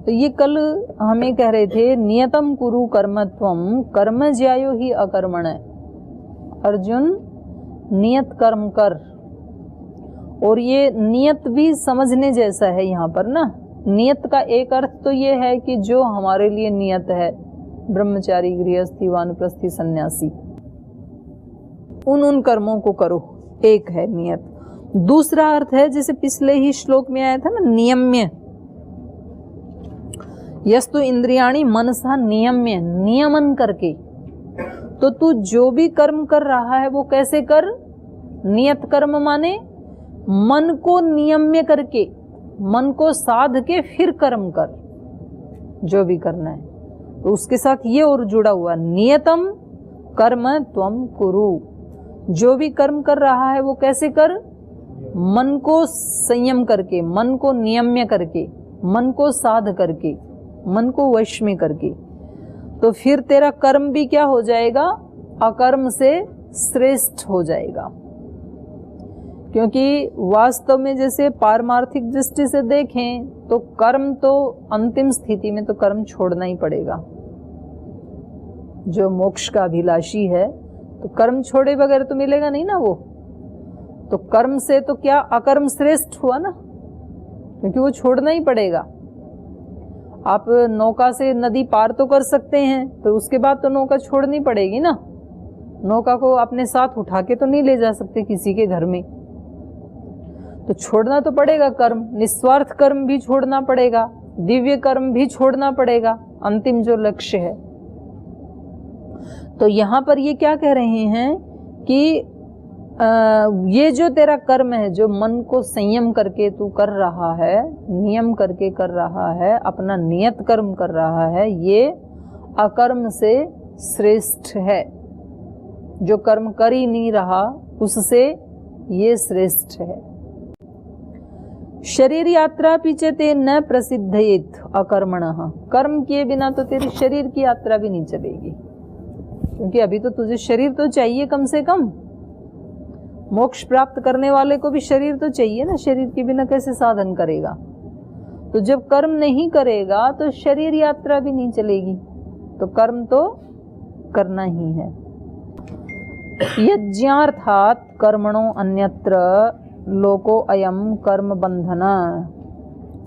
तो ये कल हमें कह रहे थे नियतम कुरु कर्मत्वम कर्म ज्यायो ही अकर्मण। अर्जुन नियत कर्म कर, और ये नियत भी समझने जैसा है यहाँ पर ना। नियत का एक अर्थ तो ये है कि जो हमारे लिए नियत है, ब्रह्मचारी, गृहस्थी, वानप्रस्थी, सन्यासी, उन कर्मों को करो, एक है नियत। दूसरा अर्थ है जैसे पिछले ही श्लोक में आया था ना, नियम्य। यस्तु इंद्रियाणि मनसा नियम्य, नियमन करके। तो तू जो भी कर्म कर रहा है वो कैसे कर? नियत कर्म माने मन को नियम्य करके, मन को साध के फिर कर्म कर, जो भी करना है। तो उसके साथ ये और जुड़ा हुआ, नियतम कर्म त्वम कुरु। जो भी कर्म कर रहा है वो कैसे कर? मन को संयम करके, मन को नियम्य करके, मन को साध करके, मन को वश में करके। तो फिर तेरा कर्म भी क्या हो जाएगा? अकर्म से श्रेष्ठ हो जाएगा। क्योंकि वास्तव में जैसे पारमार्थिक दृष्टि से देखें तो कर्म तो अंतिम स्थिति में तो कर्म छोड़ना ही पड़ेगा। जो मोक्ष का अभिलाषी है तो कर्म छोड़े बगैर तो मिलेगा नहीं ना वो। तो कर्म से तो क्या अकर्म श्रेष्ठ हुआ ना, क्योंकि वो छोड़ना ही पड़ेगा। आप नौका से नदी पार तो कर सकते हैं, तो उसके बाद तो नौका छोड़नी पड़ेगी ना। नौका को अपने साथ उठा के तो नहीं ले जा सकते किसी के घर में, तो छोड़ना तो पड़ेगा कर्म। निस्वार्थ कर्म भी छोड़ना पड़ेगा, दिव्य कर्म भी छोड़ना पड़ेगा, अंतिम जो लक्ष्य है। तो यहां पर ये क्या कह रहे हैं कि ये जो तेरा कर्म है, जो मन को संयम करके तू कर रहा है, नियम करके कर रहा है, अपना नियत कर्म कर रहा है, ये अकर्म से श्रेष्ठ है। जो कर्म कर ही नहीं रहा उससे ये श्रेष्ठ है। शरीर यात्रा पीछे न प्रसिद्धयेत अकर्मणः। कर्म किए बिना तो तेरी शरीर की यात्रा भी नहीं चलेगी, क्योंकि अभी तो तुझे शरीर तो चाहिए कम से कम। मोक्ष प्राप्त करने वाले को भी शरीर तो चाहिए ना, शरीर के बिना कैसे साधन करेगा। तो जब कर्म नहीं करेगा तो शरीर यात्रा भी नहीं चलेगी, तो कर्म तो करना ही है। यज्ञार्थात् कर्मणो अन्यत्र लोको अयम कर्म बंधन।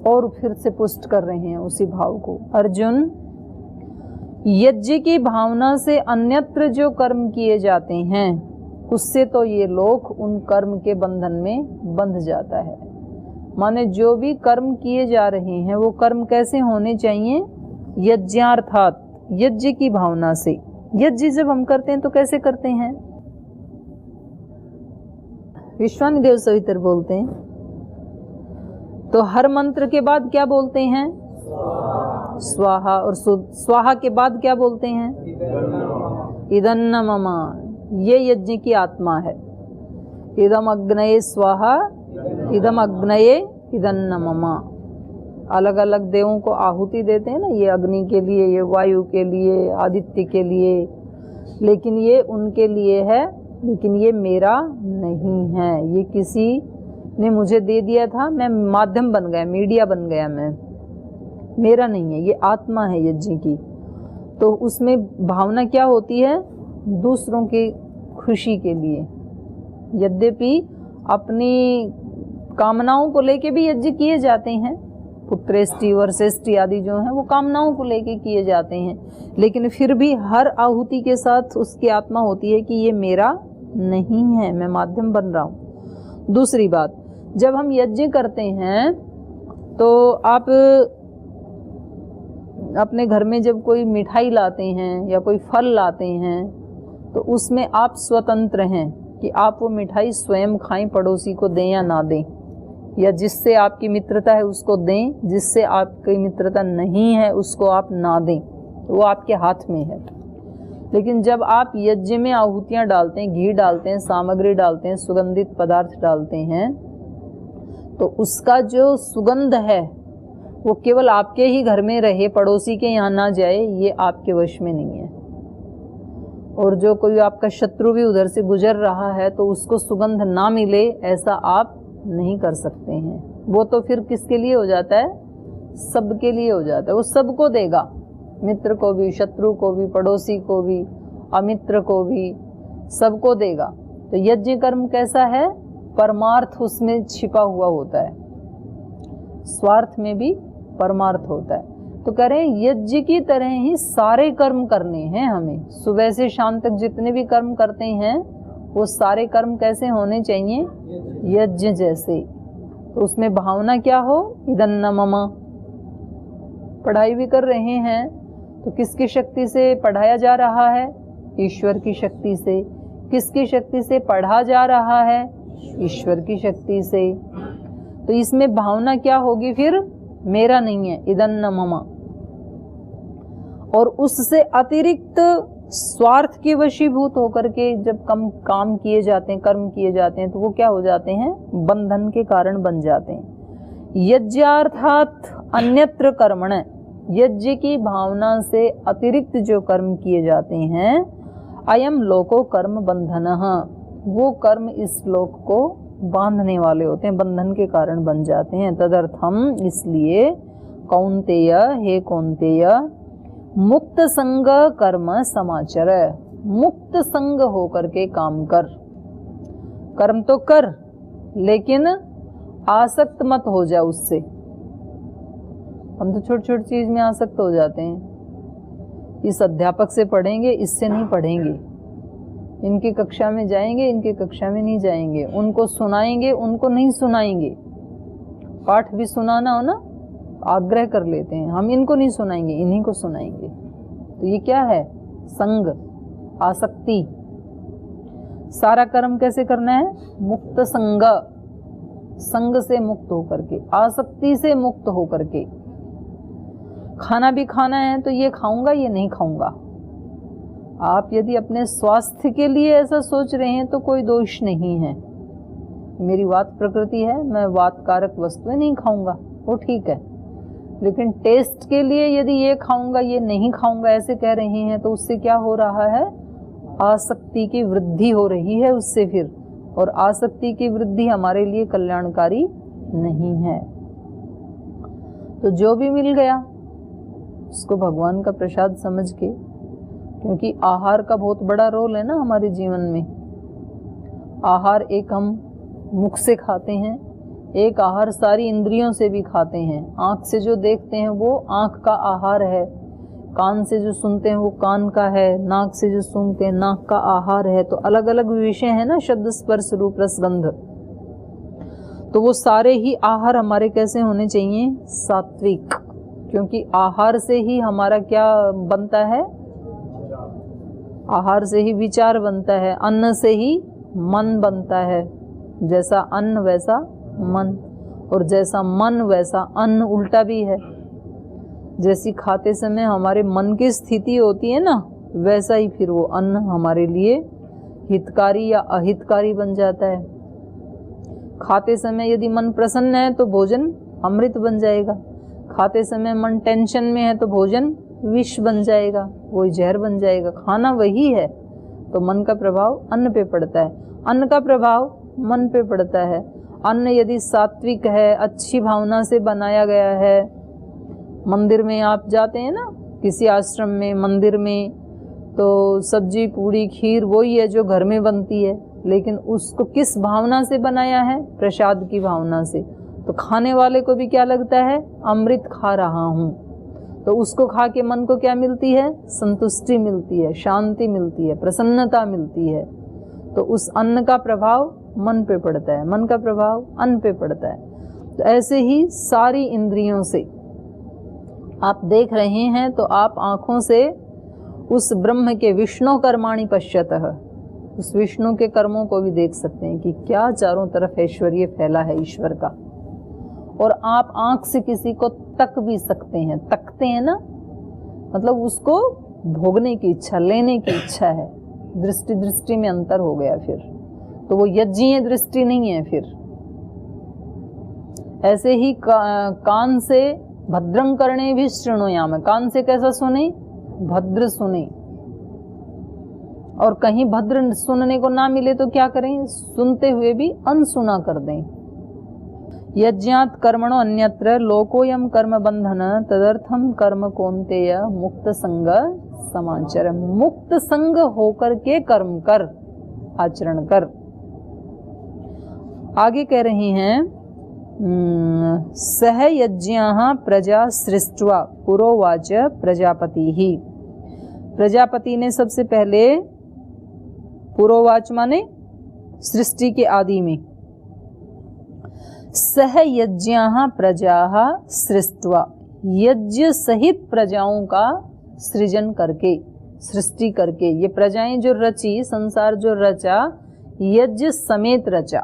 और फिर से पुष्ट कर रहे हैं उसी भाव को। अर्जुन, यज्ञ की भावना से अन्यत्र जो कर्म किए जाते हैं उससे तो ये लोग उन कर्म के बंधन में बंध जाता है। माने जो भी कर्म किए जा रहे हैं वो कर्म कैसे होने चाहिए? यज्ञार्थात्, यज्ञ की भावना से। यज्ञ जब हम करते हैं तो कैसे करते हैं? विश्वानि देव सवितर बोलते हैं, तो हर मंत्र के बाद क्या बोलते हैं? स्वाहा। और स्वाहा के बाद क्या बोलते हैं? इदन्न मम। ये यज्ञ की आत्मा है। इदम अग्नये स्वाहा, इदम अग्नये इदन्न मम। अलग अलग देवों को आहुति देते हैं ना, ये अग्नि के लिए, ये वायु के लिए, आदित्य के लिए, लेकिन ये उनके लिए है, लेकिन ये मेरा नहीं है। ये किसी ने मुझे दे दिया था, मैं माध्यम बन गया, मीडिया बन गया, मैं, मेरा नहीं है। ये आत्मा है यज्ञ की। तो उसमें भावना क्या होती है? दूसरों की खुशी के लिए। यद्यपि अपनी कामनाओं को लेके भी यज्ञ किए जाते हैं, पुत्रेष्टि वर्षेष्टि आदि जो हैं वो कामनाओं को लेके किए जाते हैं, लेकिन फिर भी हर आहुति के साथ उसकी आत्मा होती है कि ये मेरा नहीं है, मैं माध्यम बन रहा हूँ। दूसरी बात, जब हम यज्ञ करते हैं तो आप अपने घर में जब कोई मिठाई लाते हैं या कोई फल लाते हैं तो उसमें आप स्वतंत्र हैं कि आप वो मिठाई स्वयं खाएं, पड़ोसी को दें या ना दें, या जिससे आपकी मित्रता है उसको दें, जिससे आपकी मित्रता नहीं है उसको आप ना दें, वो आपके हाथ में है। लेकिन जब आप यज्ञ में आहुतियाँ डालते हैं, घी डालते हैं, सामग्री डालते हैं, सुगंधित पदार्थ डालते हैं, तो उसका जो सुगंध है वो केवल आपके ही घर में रहे, पड़ोसी के यहाँ ना जाए, ये आपके वश में नहीं है। और जो कोई आपका शत्रु भी उधर से गुजर रहा है तो उसको सुगंध ना मिले, ऐसा आप नहीं कर सकते हैं। वो तो फिर किसके लिए हो जाता है? सबके लिए हो जाता है, वो सबको देगा, मित्र को भी, शत्रु को भी, पड़ोसी को भी, अमित्र को भी, सबको देगा। तो यज्ञ कर्म कैसा है? परमार्थ उसमें छिपा हुआ होता है, स्वार्थ में भी परमार्थ होता है। तो कह रहे हैं यज्ञ की तरह ही सारे कर्म करने हैं हमें। सुबह से शाम तक जितने भी कर्म करते हैं वो सारे कर्म कैसे होने चाहिए? यज्ञ जैसे। तो उसमें भावना क्या हो? इदन्न मम। पढ़ाई भी कर रहे हैं तो किसकी शक्ति से पढ़ाया जा रहा है? ईश्वर की शक्ति से। किसकी शक्ति से पढ़ा जा रहा है? ईश्वर की शक्ति से। तो इसमें भावना क्या होगी फिर? मेरा नहीं है, इदन्न मम। और उससे अतिरिक्त स्वार्थ के वशीभूत होकर के जब कम काम किए जाते हैं, कर्म किए जाते हैं, तो वो क्या हो जाते हैं? बंधन के कारण बन जाते हैं। यज्ञार्थात अन्यत्र कर्मण, यज्ञ की भावना से अतिरिक्त जो कर्म किए जाते हैं, अयम लोको कर्म बंधनः, वो कर्म इस लोक को बांधने वाले होते हैं, बंधन के कारण बन जाते हैं। तदर्थम, इसलिए कौन्तेय, हे कौन्तेय, मुक्त संग कर्म समाचर, मुक्त संग होकर के काम कर। कर्म तो कर लेकिन आसक्त मत हो जा उससे। हम तो छोटी छोटी चीज में आसक्त हो जाते हैं। इस अध्यापक से पढ़ेंगे, इससे नहीं पढ़ेंगे, इनकी कक्षा में जाएंगे, इनकी कक्षा में नहीं जाएंगे, उनको सुनाएंगे, उनको नहीं सुनाएंगे। पाठ भी सुनाना हो ना, आग्रह कर लेते हैं, हम इनको नहीं सुनाएंगे, इन्हीं को सुनाएंगे। तो ये क्या है? संग, आसक्ति। सारा कर्म कैसे करना है? मुक्त संग, संग से मुक्त होकर के, आसक्ति से मुक्त होकर के। खाना भी खाना है तो ये खाऊंगा, ये नहीं खाऊंगा। आप यदि अपने स्वास्थ्य के लिए ऐसा सोच रहे हैं तो कोई दोष नहीं है। मेरी वात प्रकृति है, मैं वातकारक वस्तुएं नहीं खाऊंगा, वो ठीक है। लेकिन टेस्ट के लिए यदि ये खाऊंगा, ये नहीं खाऊंगा ऐसे कह रहे हैं, तो उससे क्या हो रहा है? आसक्ति की वृद्धि हो रही है उससे फिर। और आसक्ति की वृद्धि हमारे लिए कल्याणकारी नहीं है। तो जो भी मिल गया उसको भगवान का प्रसाद समझ के, क्योंकि आहार का बहुत बड़ा रोल है ना हमारे जीवन में। आहार एक हम मुख से खाते हैं, एक आहार सारी इंद्रियों से भी खाते हैं। आँख से जो देखते हैं वो आँख का आहार है, कान से जो सुनते हैं वो कान का है, नाक से जो सुनते हैं नाक का आहार है। तो अलग अलग विषय है ना, शब्द स्पर्श रूप रस गंध। तो वो सारे ही आहार हमारे कैसे होने चाहिए? सात्विक। क्योंकि आहार से ही हमारा क्या बनता है? आहार से ही विचार बनता है, अन्न से ही मन बनता है। जैसा अन्न वैसा मन, और जैसा मन वैसा अन्न, उल्टा भी है। जैसी खाते समय हमारे मन की स्थिति होती है ना, वैसा ही फिर वो अन्न हमारे लिए हितकारी या अहितकारी बन जाता है। खाते समय यदि मन प्रसन्न है तो भोजन अमृत बन जाएगा, खाते समय मन टेंशन में है तो भोजन विष बन जाएगा, वही जहर बन जाएगा। खाना वही है, तो मन का प्रभाव अन्न पे पड़ता है, अन्न का प्रभाव मन पे पड़ता है। अन्न यदि सात्विक है, अच्छी भावना से बनाया गया है, मंदिर में आप जाते हैं ना, किसी आश्रम में, मंदिर में, तो सब्जी पूड़ी खीर वही है जो घर में बनती है, लेकिन उसको किस भावना से बनाया है? प्रसाद की भावना से। तो खाने वाले को भी क्या लगता है? अमृत खा रहा हूँ। तो उसको खा के मन को क्या मिलती है? संतुष्टि मिलती है, शांति मिलती है, प्रसन्नता मिलती है। तो उस अन्न का प्रभाव मन पे पड़ता है, मन का प्रभाव अन्न पे पड़ता है। तो ऐसे ही सारी इंद्रियों से आप देख रहे हैं तो आप आँखों से उस ब्रह्म के विष्णु कर्माणि पश्यतः, उस विष्णु के कर्मों को भी देख सकते हैं कि क्या चारों तरफ ऐश्वर्य फैला है ईश्वर का। और आप आँख से किसी को तक भी सकते हैं, तकते हैं ना, मतलब उसको भोगने की इच्छा, लेने की इच्छा है। दृष्टि दृष्टि में अंतर हो गया फिर, तो वो यज्ञीय दृष्टि नहीं है फिर। ऐसे ही कान से भद्रं कर्णे भी शृणुयाम, कान से कैसा सुने? भद्र सुने। और कहीं भद्र सुनने को ना मिले तो क्या करें? सुनते हुए भी अनसुना कर दें। यज्ञात कर्मणो अन्यत्र लोकोयम कर्म बंधन तदर्थम कर्म कौन्तेय मुक्त संग समाचर। मुक्त संग होकर के कर्म कर, आचरण कर। आगे कह रही हैं सह यज्ञाः प्रजा सृष्ट्वा पुरोवाच प्रजापति ही। प्रजापति ने सबसे पहले, पुरोवाच माने सृष्टि के आदि में, सह यज्ञाः प्रजाः सृष्ट्वा, यज्ञ सहित प्रजाओं का सृजन करके, सृष्टि करके। ये प्रजाएं जो रची, संसार जो रचा, यज्ञ समेत रचा।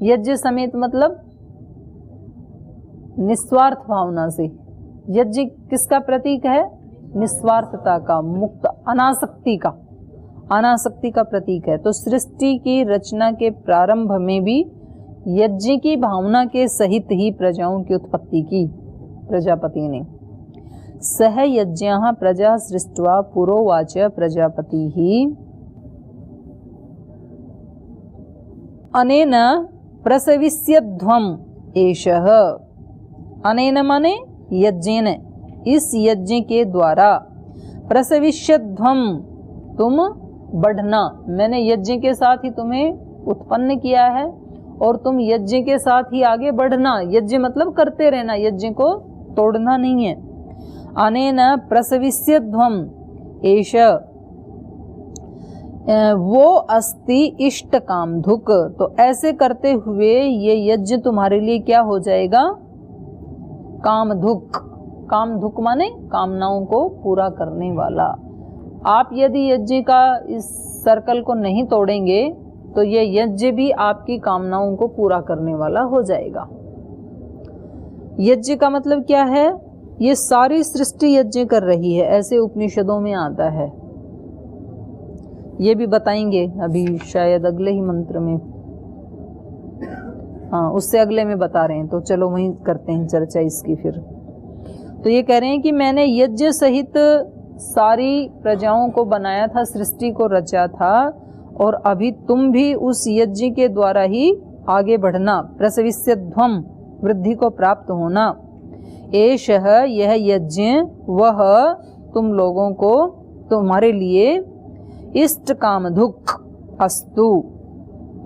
यज्ञ समेत मतलब निस्वार्थ भावना से। यज्ञ किसका प्रतीक है? निस्वार्थता का, मुक्त अनासक्ति का, अनासक्ति का प्रतीक है। तो सृष्टि की रचना के प्रारंभ में भी यज्ञ की भावना के सहित ही प्रजाओं की उत्पत्ति की प्रजापति ने। सह यज्ञाः प्रजा सृष्ट्वा पुरोवाच प्रजापति ही अनेन प्रसविष्यध्वम एषः। अनेन माने यज्ञेन, इस यज्ञ के द्वारा, प्रसविष्यध्वम तुम बढ़ना, मैंने यज्ञ के साथ ही तुम्हें उत्पन्न किया है और तुम यज्ञ के साथ ही आगे बढ़ना। यज्ञ मतलब करते रहना, यज्ञ को तोड़ना नहीं है। अनेन प्रसविष्यध्वम एष वो अस्ति इष्ट कामधुक। तो ऐसे करते हुए ये यज्ञ तुम्हारे लिए क्या हो जाएगा? कामधुक। कामधुक माने कामनाओं को पूरा करने वाला। आप यदि यज्ञ का इस सर्कल को नहीं तोड़ेंगे तो ये यज्ञ भी आपकी कामनाओं को पूरा करने वाला हो जाएगा। यज्ञ का मतलब क्या है? ये सारी सृष्टि यज्ञ कर रही है, ऐसे उपनिषदों में आता है। ये भी बताएंगे अभी शायद अगले ही मंत्र में, हाँ उससे अगले में बता रहे हैं, तो चलो वहीं करते हैं चर्चा इसकी फिर। तो ये कह रहे हैं कि मैंने यज्ञ सहित सारी प्रजाओं को बनाया था, सृष्टि को रचा था, और अभी तुम भी उस यज्ञ के द्वारा ही आगे बढ़ना। प्रसविष्यध्वम, वृद्धि को प्राप्त होना। एषः, यह यज्ञ, वह तुम लोगों को, तुम्हारे लिए इष्ट कामधुक अस्तु,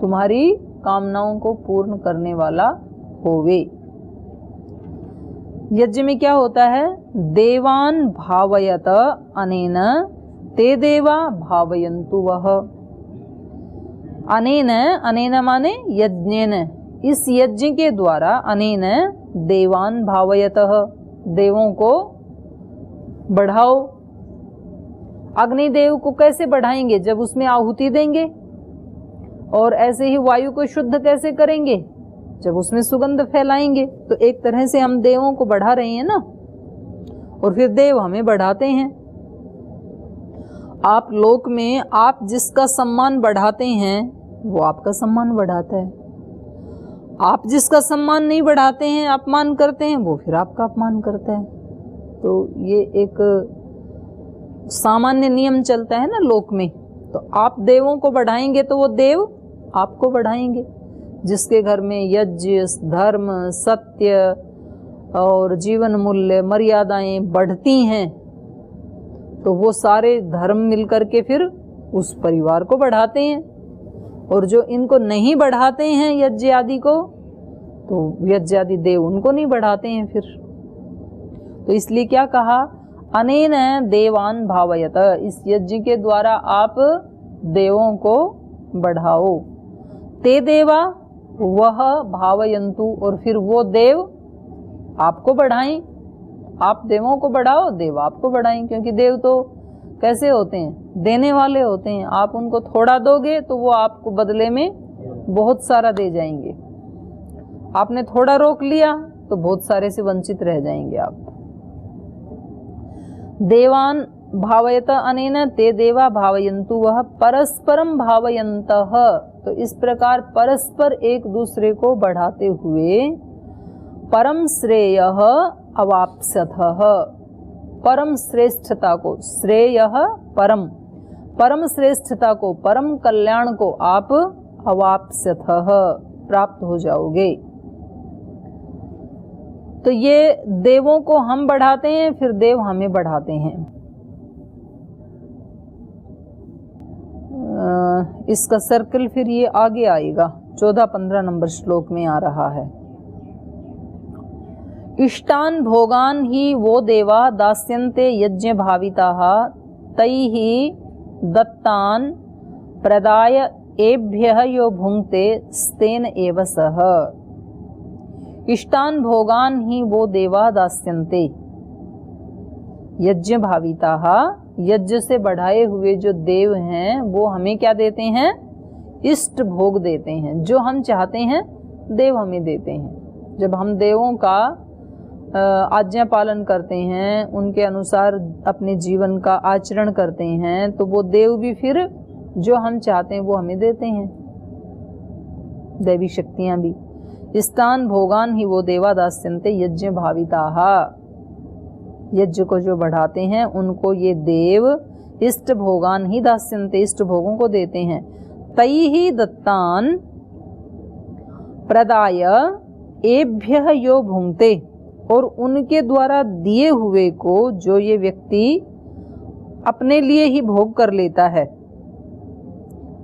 तुम्हारी कामनाओं को पूर्ण करने वाला होवे। यज्ञ में क्या होता है? देवान भावयत अनेन ते देवा भावयन्तु वह। अनेन, अनेन माने यज्ञेन, इस यज्ञ के द्वारा, अनेन देवान भावयत, देवों को बढ़ाओ। अग्निदेव को कैसे बढ़ाएंगे? जब उसमें आहुति देंगे। और ऐसे ही वायु को शुद्ध कैसे करेंगे? जब उसमें सुगंध फैलाएंगे। तो एक तरह से हम देवों को बढ़ा रहे हैं ना, और फिर देव हमें बढ़ाते हैं। आप लोक में आप जिसका सम्मान बढ़ाते हैं वो आपका सम्मान बढ़ाता है। आप जिसका सम्मान नहीं बढ़ाते हैं, अपमान करते हैं, वो फिर आपका अपमान करता है। तो ये एक सामान्य नियम चलता है ना लोक में। तो आप देवों को बढ़ाएंगे तो वो देव आपको बढ़ाएंगे। जिसके घर में यज्ञ, धर्म, सत्य और जीवन मूल्य, मर्यादाएं बढ़ती हैं, तो वो सारे धर्म मिलकर के फिर उस परिवार को बढ़ाते हैं। और जो इनको नहीं बढ़ाते हैं यज्ञ आदि को, तो यज्ञ आदि देव उनको नहीं बढ़ाते हैं फिर। तो इसलिए क्या कहा? अनेन देवान भावयत, इस यज्ञ के द्वारा आप देवों को बढ़ाओ। ते देवा, वह भावयन्तु, और फिर वो देव आपको बढ़ाएं। आप देवों को बढ़ाओ, देव आपको बढ़ाएं। क्योंकि देव तो कैसे होते हैं? देने वाले होते हैं। आप उनको थोड़ा दोगे तो वो आपको बदले में बहुत सारा दे जाएंगे। आपने थोड़ा रोक लिया तो बहुत सारे से वंचित रह जाएंगे आप। देवान भावयत अनेन ते देवा भावयन्तु वह परस्परम भावयन्तः। तो इस प्रकार परस्पर एक दूसरे को बढ़ाते हुए परम श्रेयः अवाप्स्यथः, परम श्रेष्ठता को, श्रेयः परम, परम श्रेष्ठता को, परम कल्याण को आप अवाप्स्यथः प्राप्त हो जाओगे। तो ये देवों को हम बढ़ाते हैं, फिर देव हमें बढ़ाते हैं। इसका सर्कल फिर ये आगे आएगा, 14-15 नंबर श्लोक में आ रहा है। इष्टान भोगान ही वो देवा दास्यन्ते यज्ञ भाविताः तैः दत्तान प्रदाय एभ्यः यो भुंक्ते स्तेन एव सः। इष्टान भोगान ही वो देवा दास्यन्ते यज्ञ भाविताः, यज्ञ से बढ़ाए हुए जो देव हैं वो हमें क्या देते हैं? इष्ट भोग देते हैं। जो हम चाहते हैं देव हमें देते हैं। जब हम देवों का आज्ञा पालन करते हैं, उनके अनुसार अपने जीवन का आचरण करते हैं, तो वो देव भी फिर जो हम चाहते हैं वो हमें देते हैं, दैवी शक्तियां भी। इष्टान भोगान ही वो देवा दास्यन्ते यज्ञ भाविताः, यज्ञ को जो बढ़ाते हैं उनको ये देव इष्ट भोगान ही दास्यन्ते, इष्ट भोगों को देते हैं। तैहि दत्तान प्रदाय एभ्यः यो भुंक्ते, और उनके द्वारा दिए हुए को जो ये व्यक्ति अपने लिए ही भोग कर लेता है।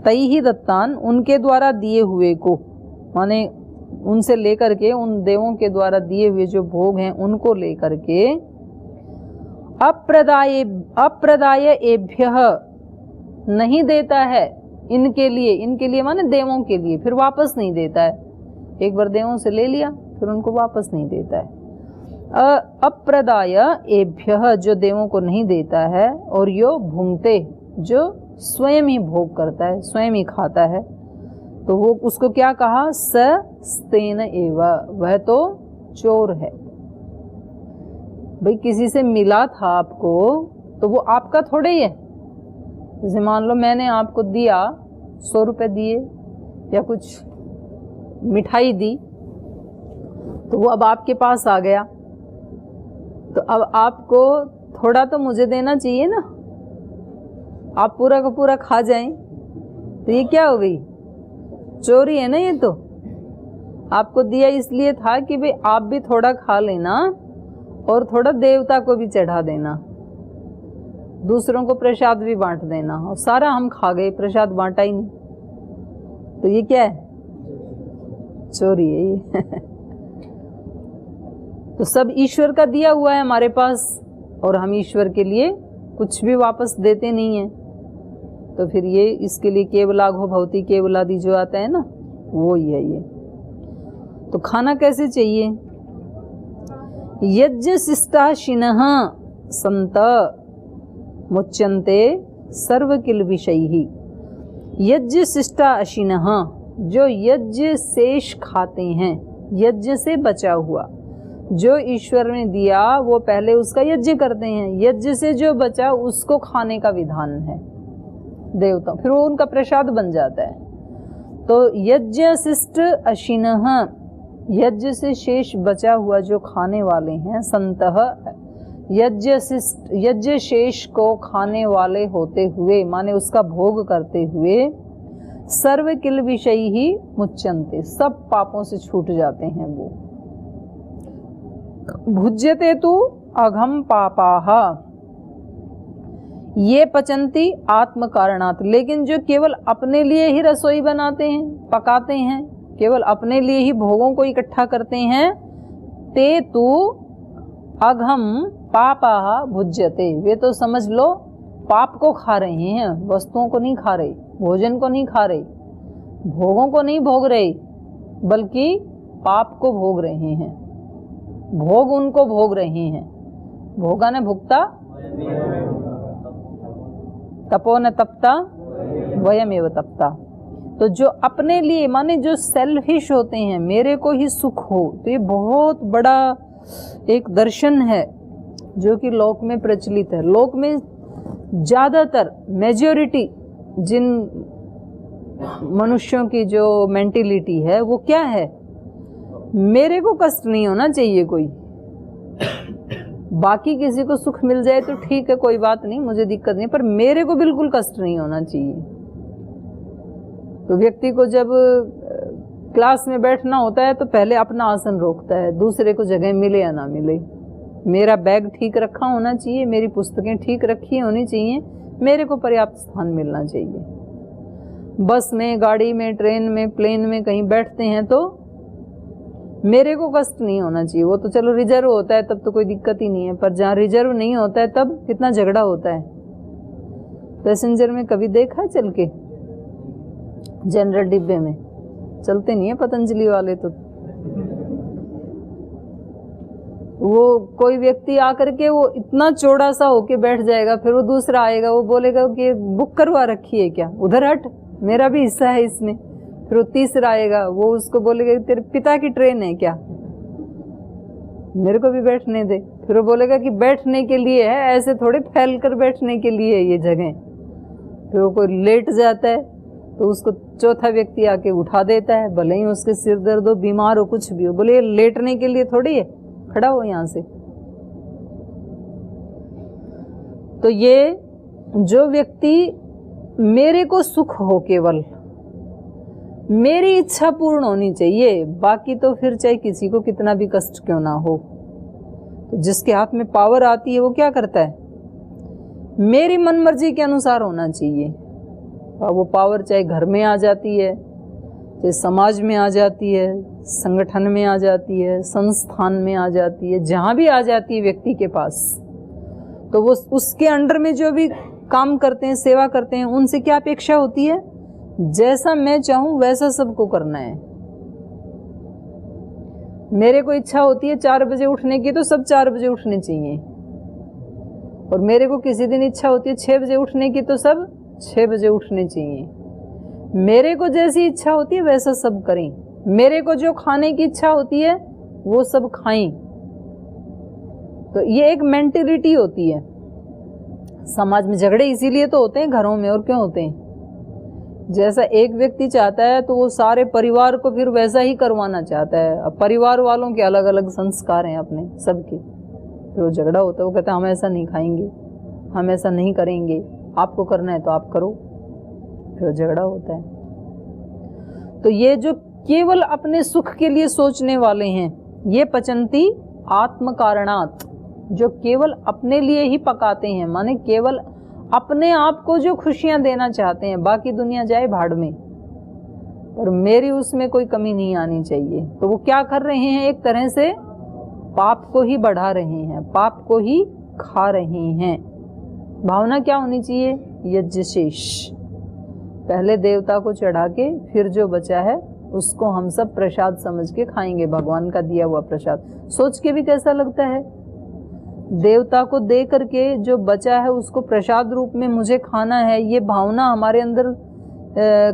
तैहि दत्तान, उनके द्वारा दिए हुए को, माने उनसे लेकर के, उन देवों के द्वारा दिए हुए जो भोग हैं उनको लेकर के अप्रदाय एभ्यः, नहीं देता है इनके लिए, इनके लिए माने देवों के लिए, फिर वापस नहीं देता है। एक बार देवों से ले लिया फिर उनको वापस नहीं देता है। अप्रदाय एभ्यः, जो देवों को नहीं देता है, और यो भुंक्ते, जो स्वयं ही भोग करता है, स्वयं ही खाता है, तो वो उसको क्या कहा? स स्तेन एव, वह तो चोर है। भाई किसी से मिला था आपको तो वो आपका थोड़े ही है। जैसे मान लो मैंने आपको दिया, 100 रुपए दिए या कुछ मिठाई दी, तो वो अब आपके पास आ गया, तो अब आपको थोड़ा तो मुझे देना चाहिए ना। आप पूरा का पूरा खा जाएं तो ये क्या हो गई? चोरी है ना ये तो। आपको दिया इसलिए था कि भाई आप भी थोड़ा खा लेना और थोड़ा देवता को भी चढ़ा देना, दूसरों को प्रसाद भी बांट देना, और सारा हम खा गए, प्रसाद बांटा ही नहीं, तो ये क्या है? चोरी है ये। तो सब ईश्वर का दिया हुआ है हमारे पास, और हम ईश्वर के लिए कुछ भी वापस देते नहीं हैं, तो फिर ये इसके लिए केवलाघो भवति केवलादि जो आता है ना, वो ही है ये। तो खाना कैसे चाहिए? यज्ञ शिष्टाशिनः संत मुच्यन्ते सर्व किल विषयी। यज्ञ शिष्टाशिनः, जो यज्ञ शेष खाते हैं, यज्ञ से बचा हुआ जो ईश्वर ने दिया वो पहले उसका यज्ञ करते हैं, यज्ञ से जो बचा उसको खाने का विधान है देवता, फिर वो उनका प्रसाद बन जाता है। तो यज्ञ शिष्ट अशिनः, यज्ञ से शेष बचा हुआ जो खाने वाले हैं, संतः यज्ञ शेष को खाने वाले होते हुए, माने उसका भोग करते हुए, सर्व किल विषय ही मुच्यन्ते, सब पापों से छूट जाते हैं वो। भुज्यते तु अघम पापाः, ये पचंती आत्म कारणात्, लेकिन जो केवल अपने लिए ही रसोई बनाते हैं, पकाते हैं, केवल अपने लिए ही भोगों को इकट्ठा करते हैं, ते तु अघम पापाः भुज्यते, वे तो समझ लो पाप को खा रहे हैं, वस्तुओं को नहीं खा रहे, भोजन को नहीं खा रहे, भोगों को नहीं भोग रहे, बल्कि पाप को भोग रहे हैं, भोग उनको भोग रहे हैं। भोगा ने भुगता, तपो न तपता, वयमेव तपता। तो जो अपने लिए, माने जो सेल्फिश होते हैं, मेरे को ही सुख हो, तो ये बहुत बड़ा एक दर्शन है जो कि लोक में प्रचलित है। लोक में ज़्यादातर मेजॉरिटी जिन मनुष्यों की जो मेंटिलिटी है वो क्या है, मेरे को कष्ट नहीं होना चाहिए कोई, बाकी किसी को सुख मिल जाए तो ठीक है, कोई बात नहीं, मुझे दिक्कत नहीं, पर मेरे को बिल्कुल कष्ट नहीं होना चाहिए। तो व्यक्ति को जब क्लास में बैठना होता है तो पहले अपना आसन रोकता है, दूसरे को जगह मिले या ना मिले। मेरा बैग ठीक रखा होना चाहिए, मेरी पुस्तकें ठीक रखी होनी चाहिए, मेरे को पर्याप्त स्थान मिलना चाहिए। बस में, गाड़ी में, ट्रेन में, प्लेन में कहीं बैठते हैं तो मेरे को कष्ट नहीं होना चाहिए। वो तो चलो रिजर्व होता है तब तो कोई दिक्कत ही नहीं है, पर जहाँ रिजर्व नहीं होता है तब कितना झगड़ा होता है। पैसेंजर में कभी देखा है चल के? जनरल डिब्बे में चलते नहीं है पतंजलि वाले तो। वो कोई व्यक्ति आकर के वो इतना चौड़ा सा होके बैठ जाएगा, फिर वो दूसरा आएगा, वो बोलेगा कि बुक करवा रखी है क्या, उधर हट, मेरा भी हिस्सा है इसमें। फिर वो तीसरा आएगा, वो उसको बोलेगा तेरे पिता की ट्रेन है क्या, मेरे को भी बैठने दे। फिर वो बोलेगा कि बैठने के लिए है, ऐसे थोड़े फैल कर बैठने के लिए है ये जगह। फिर वो कोई लेट जाता है तो उसको चौथा व्यक्ति आके उठा देता है, भले ही उसके सिर दर्द हो, बीमार हो, कुछ भी हो, बोले ये लेटने के लिए थोड़ी है, खड़ा हो यहाँ से। तो ये जो व्यक्ति मेरे को सुख हो, केवल मेरी इच्छा पूर्ण होनी चाहिए, बाकी तो फिर चाहे किसी को कितना भी कष्ट क्यों ना हो। तो जिसके हाथ में पावर आती है वो क्या करता है, मेरी मन मर्जी के अनुसार होना चाहिए। और वो पावर चाहे घर में आ जाती है, चाहे समाज में आ जाती है, संगठन में आ जाती है, संस्थान में आ जाती है, जहाँ भी आ जाती है व्यक्ति के पास, तो वो उसके अंडर में जो भी काम करते हैं, सेवा करते हैं, उनसे क्या अपेक्षा होती है, जैसा मैं चाहूँ वैसा सबको करना है। मेरे को इच्छा होती है 4 बजे उठने की तो सब 4 बजे उठने चाहिए, और मेरे को किसी दिन इच्छा होती है 6 बजे उठने की तो सब 6 बजे उठने चाहिए। मेरे को जैसी इच्छा होती है वैसा सब करें, मेरे को जो खाने की इच्छा होती है वो सब खाएं। तो ये एक मेंटेलिटी होती है। समाज में झगड़े इसीलिए तो होते हैं घरों में, और क्यों होते हैं, जैसा एक व्यक्ति चाहता है तो वो सारे परिवार को फिर वैसा ही करवाना चाहता है। अब परिवार वालों के अलग अलग संस्कार हैं अपने सबके, फिर वो झगड़ा होता है। वो कहता है हम ऐसा नहीं खाएंगे, हम ऐसा नहीं करेंगे, आपको करना है तो आप करो, फिर झगड़ा होता है। तो ये जो केवल अपने सुख के लिए सोचने वाले हैं, ये पचंती आत्म कारणात्, जो केवल अपने लिए ही पकाते हैं, माने केवल अपने आप को जो खुशियां देना चाहते हैं, बाकी दुनिया जाए भाड़ में, और मेरी उसमें कोई कमी नहीं आनी चाहिए। तो वो क्या कर रहे हैं, एक तरह से पाप को ही बढ़ा रहे हैं, पाप को ही खा रहे हैं। भावना क्या होनी चाहिए, यज्ञ शेष, पहले देवता को चढ़ा के फिर जो बचा है उसको हम सब प्रसाद समझ के खाएंगे, भगवान का दिया हुआ प्रसाद। सोच के भी कैसा लगता है, देवता को दे करके जो बचा है उसको प्रसाद रूप में मुझे खाना है। ये भावना हमारे अंदर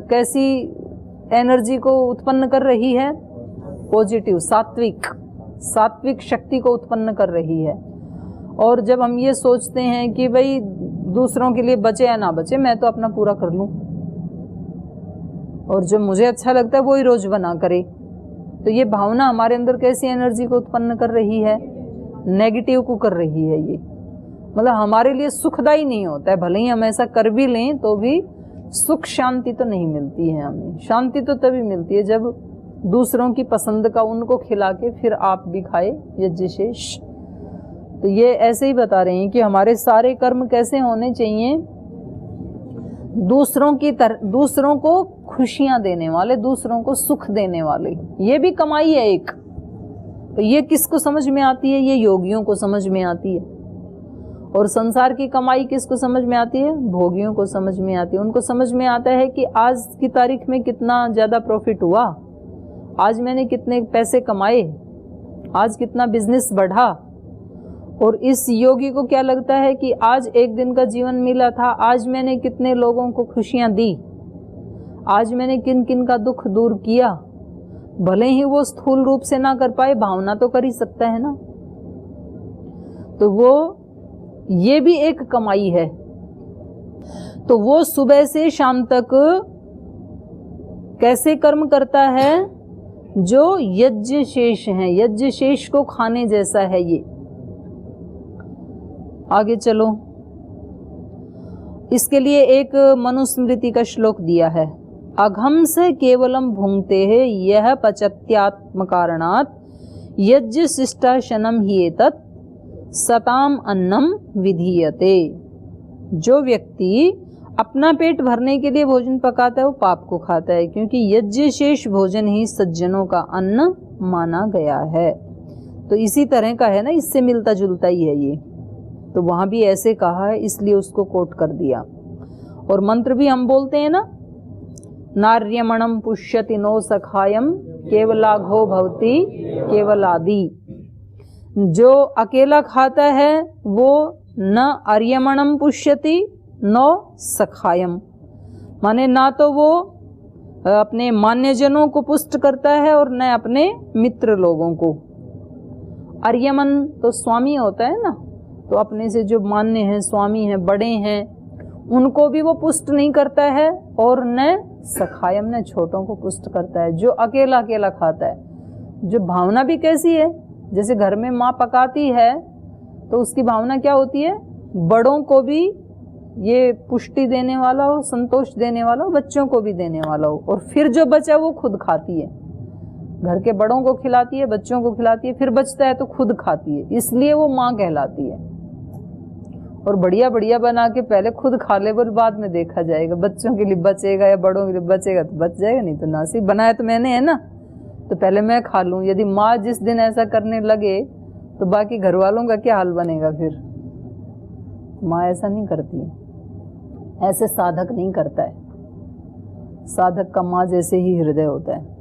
कैसी एनर्जी को उत्पन्न कर रही है, पॉजिटिव, सात्विक शक्ति को उत्पन्न कर रही है। और जब हम ये सोचते हैं कि भाई दूसरों के लिए बचे या ना बचे, मैं तो अपना पूरा कर लूं, और जो मुझे अच्छा लगता है वो ही रोज बना करे, तो ये भावना हमारे अंदर कैसी एनर्जी को उत्पन्न कर रही है, नेगेटिव को कर रही है। ये मतलब हमारे लिए सुखदायी नहीं होता है। भले ही हम ऐसा कर भी लें तो भी सुख शांति तो नहीं मिलती है हमें। शांति तो तभी मिलती है जब दूसरों की पसंद का उनको खिला के फिर आप भी खाए यज्ञ शेष। तो ये ऐसे ही बता रहे हैं कि हमारे सारे कर्म कैसे होने चाहिए, दूसरों को खुशियां देने वाले, दूसरों को सुख देने वाले। ये भी कमाई है एक। तो ये किसको समझ में आती है, ये योगियों को समझ में आती है। और संसार की कमाई किसको समझ में आती है, भोगियों को समझ में आती है। उनको समझ में आता है कि आज की तारीख में कितना ज्यादा प्रॉफिट हुआ, आज मैंने कितने पैसे कमाए, आज कितना बिजनेस बढ़ा। और इस योगी को क्या लगता है कि आज एक दिन का जीवन मिला था, आज मैंने कितने लोगों को खुशियां दी, आज मैंने किन किन का दुख दूर किया। भले ही वो स्थूल रूप से ना कर पाए, भावना तो कर ही सकता है ना। तो वो ये भी एक कमाई है। तो वो सुबह से शाम तक कैसे कर्म करता है, जो यज्ञ शेष है, यज्ञ शेष को खाने जैसा है ये। आगे चलो, इसके लिए एक मनुस्मृति का श्लोक दिया है, अघम से केवलम भुंक्ते है यह पचत्यात्म कारणात् यज्ञ शिष्टाशनम ही एतत् सताम अन्नम विधीयते। जो व्यक्ति अपना पेट भरने के लिए भोजन पकाता है वो पाप को खाता है, क्योंकि यज्ञ शेष भोजन ही सज्जनों का अन्न माना गया है। तो इसी तरह का है ना, इससे मिलता जुलता ही है ये। तो वहां भी ऐसे कहा है, इसलिए उसको कोट कर दिया। और मंत्र भी हम बोलते हैं ना, नार्यमणम पुष्यति नो सखायम केवलाघो भवति केवलादि। जो अकेला खाता है वो न अर्यमणम पुष्यति नो सखायम, माने ना तो वो अपने मान्यजनों को पुष्ट करता है और न अपने मित्र लोगों को। अर्यमन तो स्वामी होता है ना, तो अपने से जो मान्य हैं, स्वामी हैं, बड़े हैं, उनको भी वो पुष्ट नहीं करता है, और न सखायम ने छोटों को पुष्ट करता है। जो अकेला अकेला खाता है, जो भावना भी कैसी है, जैसे घर में माँ पकाती है तो उसकी भावना क्या होती है, बड़ों को भी ये पुष्टि देने वाला हो, संतोष देने वाला हो, बच्चों को भी देने वाला हो, और फिर जो बचा वो खुद खाती है। घर के बड़ों को खिलाती है, बच्चों को खिलाती है, फिर बचता है तो खुद खाती है, इसलिए वो माँ कहलाती है। और बढ़िया बढ़िया बना के पहले खुद खा ले, बोल बाद में देखा जाएगा, बच्चों के लिए बचेगा या बड़ों के लिए बचेगा तो बच जाएगा, नहीं तो नासी। बनाया तो मैंने है ना, तो पहले मैं खा लूं। यदि माँ जिस दिन ऐसा करने लगे तो बाकी घर वालों का क्या हाल बनेगा फिर। माँ ऐसा नहीं करती, ऐसे साधक नहीं करता है। साधक का माँ जैसे ही हृदय होता है।